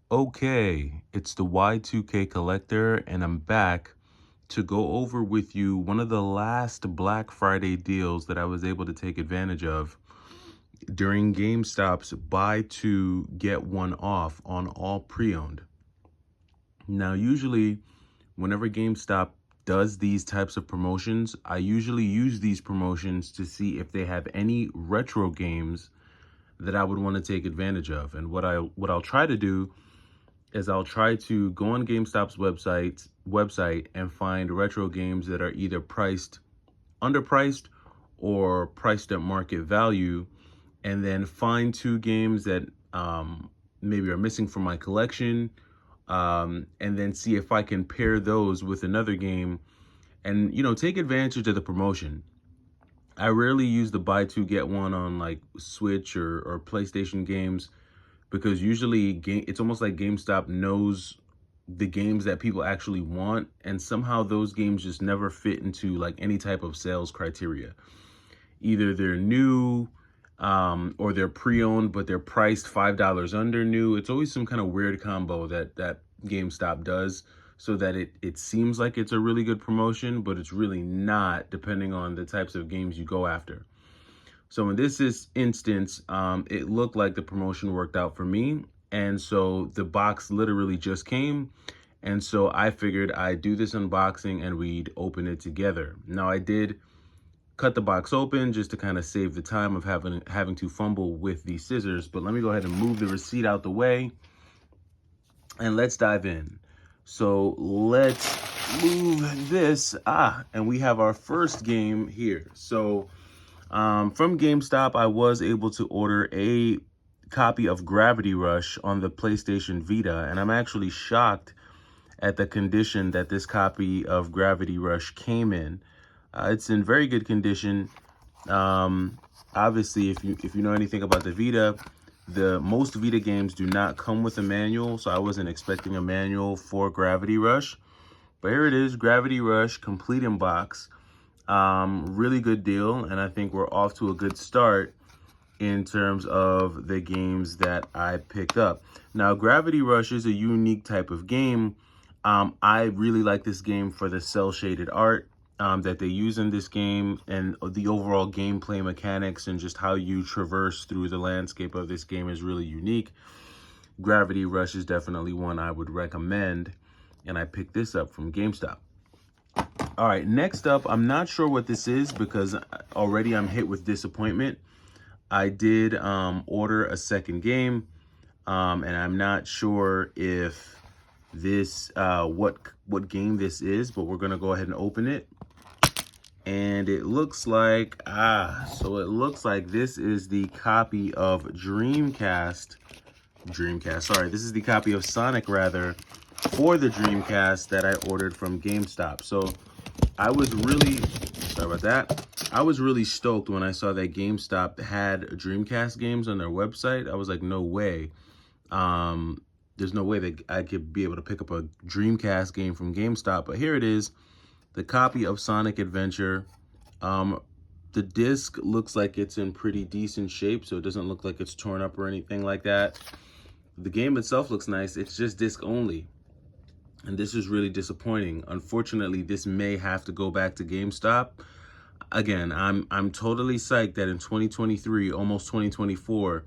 Okay, it's the Y2K Collector, and I'm back to go over with you one of the last Black Friday deals that I was able to take advantage of during GameStop's buy two, get one off on all pre-owned. Now, usually, whenever GameStop does these types of promotions, I usually use these promotions to see if they have any retro games that I would want to take advantage of. And what I'll try to do is I'll try to go on GameStop's website and find retro games that are either priced underpriced or priced at market value, and then find two games that maybe are missing from my collection, and then see if I can pair those with another game and take advantage of the promotion. I rarely use the buy two get one on like Switch or PlayStation games, because usually it's almost like GameStop knows the games that people actually want, and somehow those games just never fit into like any type of sales criteria. Either they're new, or they're pre-owned but they're priced $5 under new. It's always some kind of weird combo that GameStop does, so that it seems like it's a really good promotion, but it's really not, depending on the types of games you go after. So in this instance, it looked like the promotion worked out for me. And so the box literally just came. And so I figured I'd do this unboxing and we'd open it together. Now, I did cut the box open just to kind of save the time of having to fumble with these scissors. But let me go ahead and move the receipt out the way and let's dive in. So let's move this. And we have our first game here. So from GameStop, I was able to order a copy of Gravity Rush on the PlayStation Vita, and I'm actually shocked at the condition that this copy of Gravity Rush came in. It's in very good condition. Obviously, if you know anything about the Vita, the most Vita games do not come with a manual, so I wasn't expecting a manual for Gravity Rush. But here it is, Gravity Rush, complete in box. Really good deal, and I think we're off to a good start in terms of the games that I picked up. Now, Gravity Rush is a unique type of game. I really like this game for the cel-shaded art that they use in this game, and the overall gameplay mechanics and just how you traverse through the landscape of this game is really unique. Gravity Rush is definitely one I would recommend, and I picked this up from GameStop. All right, next up, I'm not sure what this is because already I'm hit with disappointment. I did order a second game, and I'm not sure if this what game this is, but we're gonna go ahead and open it. And it looks like so it looks like this is the copy of Dreamcast. Sorry, this is the copy of Sonic rather for the Dreamcast that I ordered from GameStop. So I was really, sorry about that. I was really stoked when I saw that GameStop had Dreamcast games on their website. I was like, no way. There's no way that I could be able to pick up a Dreamcast game from GameStop. But here it is, the copy of Sonic Adventure. The disc looks like it's in pretty decent shape, so it doesn't look like it's torn up or anything like that. The game itself looks nice. It's just disc only. And this is really disappointing. Unfortunately, this may have to go back to GameStop. Again, I'm totally psyched that in 2023, almost 2024,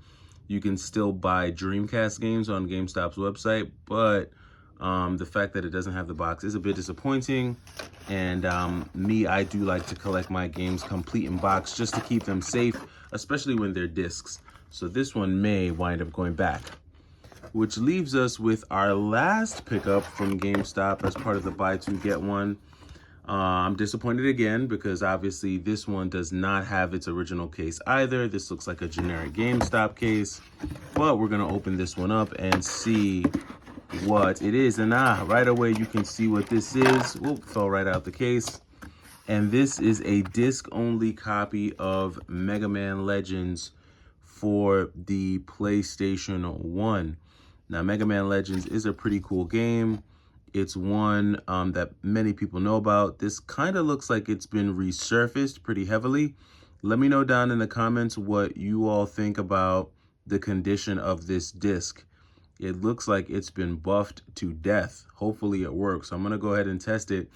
you can still buy Dreamcast games on GameStop's website, but the fact that it doesn't have the box is a bit disappointing. And I do like to collect my games complete in box just to keep them safe, especially when they're discs. So this one may wind up going back. Which leaves us with our last pickup from GameStop as part of the buy two, get one. I'm disappointed again because obviously this one does not have its original case either. This looks like a generic GameStop case, but we're gonna open this one up and see what it is. And right away you can see what this is. Whoop, fell right out the case. And this is a disc-only copy of Mega Man Legends for the PlayStation 1. Now, Mega Man Legends is a pretty cool game. It's one that many people know about. This kind of looks like it's been resurfaced pretty heavily. Let me know down in the comments what you all think about the condition of this disc. It looks like it's been buffed to death. Hopefully it works. So I'm going to go ahead and test it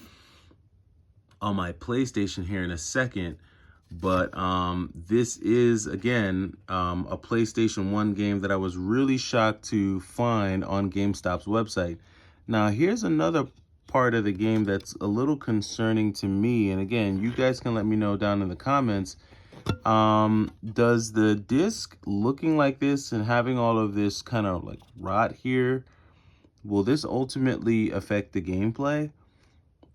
on my PlayStation here in a second. But this is, again, a PlayStation 1 game that I was really shocked to find on GameStop's website. Now, here's another part of the game that's a little concerning to me. And again, you guys can let me know down in the comments. Does the disc looking like this and having all of this kind of like rot here, will this ultimately affect the gameplay?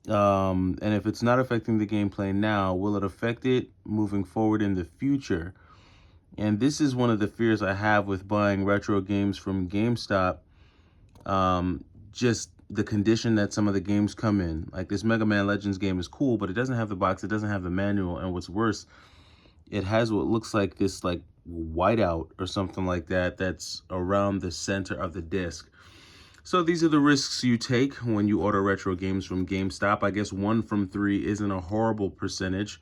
And if it's not affecting the gameplay now, will it affect it moving forward in the future? And this is one of the fears I have with buying retro games from GameStop. Just the condition that some of the games come in. Like this Mega Man Legends game is cool, but it doesn't have the box, it doesn't have the manual, and what's worse, it has what looks like this like whiteout or something like that that's around the center of the disc. So these are the risks you take when you order retro games from GameStop. I guess 1 from 3 isn't a horrible percentage.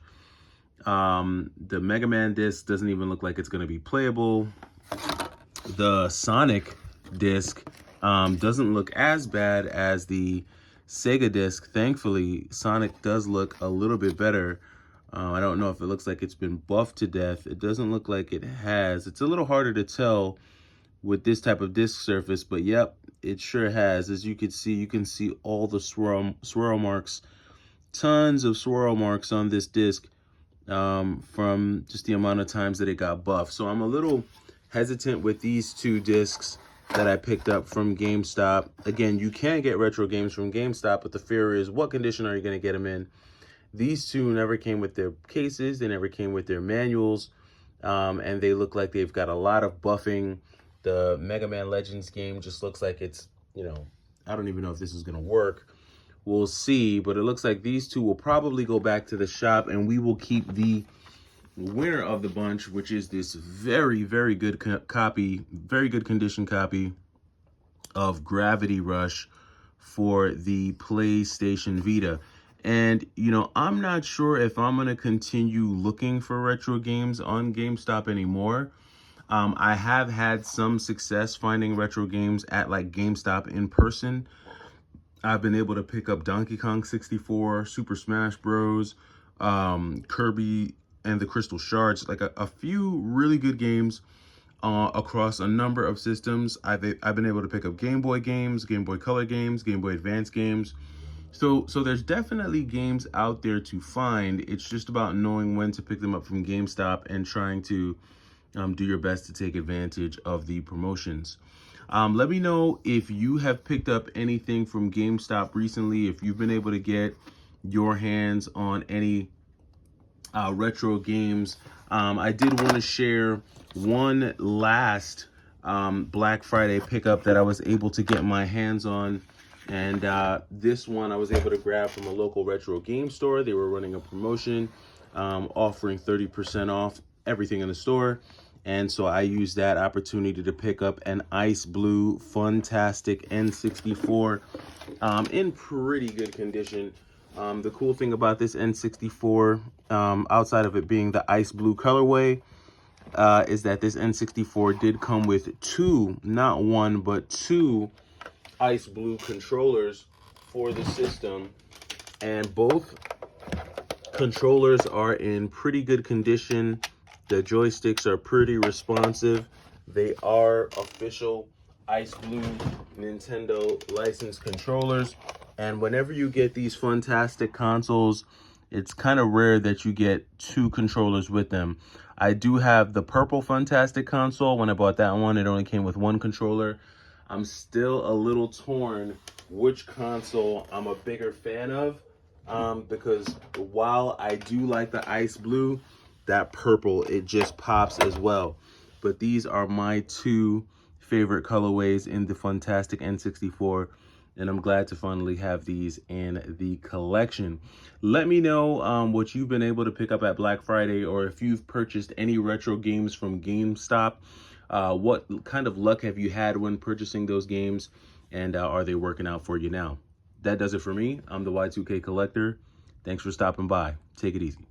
The Mega Man disc doesn't even look like it's going to be playable. The Sonic disc doesn't look as bad as the Sega disc. Thankfully, Sonic does look a little bit better. I don't know if it looks like it's been buffed to death. It doesn't look like it has. It's a little harder to tell with this type of disc surface, but yep, it sure has. As you can see all the swirl marks, tons of swirl marks on this disc from just the amount of times that it got buffed. So I'm a little hesitant with these 2 discs that I picked up from GameStop. Again, you can get retro games from GameStop, but the fear is, what condition are you going to get them in? These 2 never came with their cases, they never came with their manuals, and they look like they've got a lot of buffing. The Mega Man Legends game just looks like it's, I don't even know if this is going to work. We'll see, but it looks like these 2 will probably go back to the shop, and we will keep the winner of the bunch, which is this very, very good copy, very good condition copy of Gravity Rush for the PlayStation Vita. And, I'm not sure if I'm going to continue looking for retro games on GameStop anymore. I have had some success finding retro games at like GameStop in person. I've been able to pick up Donkey Kong 64, Super Smash Bros, Kirby and the Crystal Shards, like a few really good games across a number of systems. I've been able to pick up Game Boy games, Game Boy Color games, Game Boy Advance games. So there's definitely games out there to find. It's just about knowing when to pick them up from GameStop and trying to do your best to take advantage of the promotions. Let me know if you have picked up anything from GameStop recently, if you've been able to get your hands on any retro games. I did want to share one last Black Friday pickup that I was able to get my hands on. And this one I was able to grab from a local retro game store. They were running a promotion offering 30% off everything in the store. And so I used that opportunity to pick up an ice blue Funtastic N64 in pretty good condition. The cool thing about this N64, outside of it being the ice blue colorway, is that this N64 did come with 2, not 1, but 2 ice blue controllers for the system, and both controllers are in pretty good condition. The joysticks are pretty responsive. They are official ice blue Nintendo licensed controllers, and whenever you get these Funtastic consoles, it's kind of rare that you get 2 controllers with them. I do have the purple Funtastic console. When I bought that one, it only came with 1 controller. I'm still a little torn which console I'm a bigger fan of, because while I do like the ice blue, that purple, it just pops as well. But these are my 2 favorite colorways in the Funtastic N64, and I'm glad to finally have these in the collection. Let me know what you've been able to pick up at Black Friday, or if you've purchased any retro games from GameStop. What kind of luck have you had when purchasing those games, and are they working out for you now? That does it for me. I'm the Y2K Collector. Thanks for stopping by. Take it easy.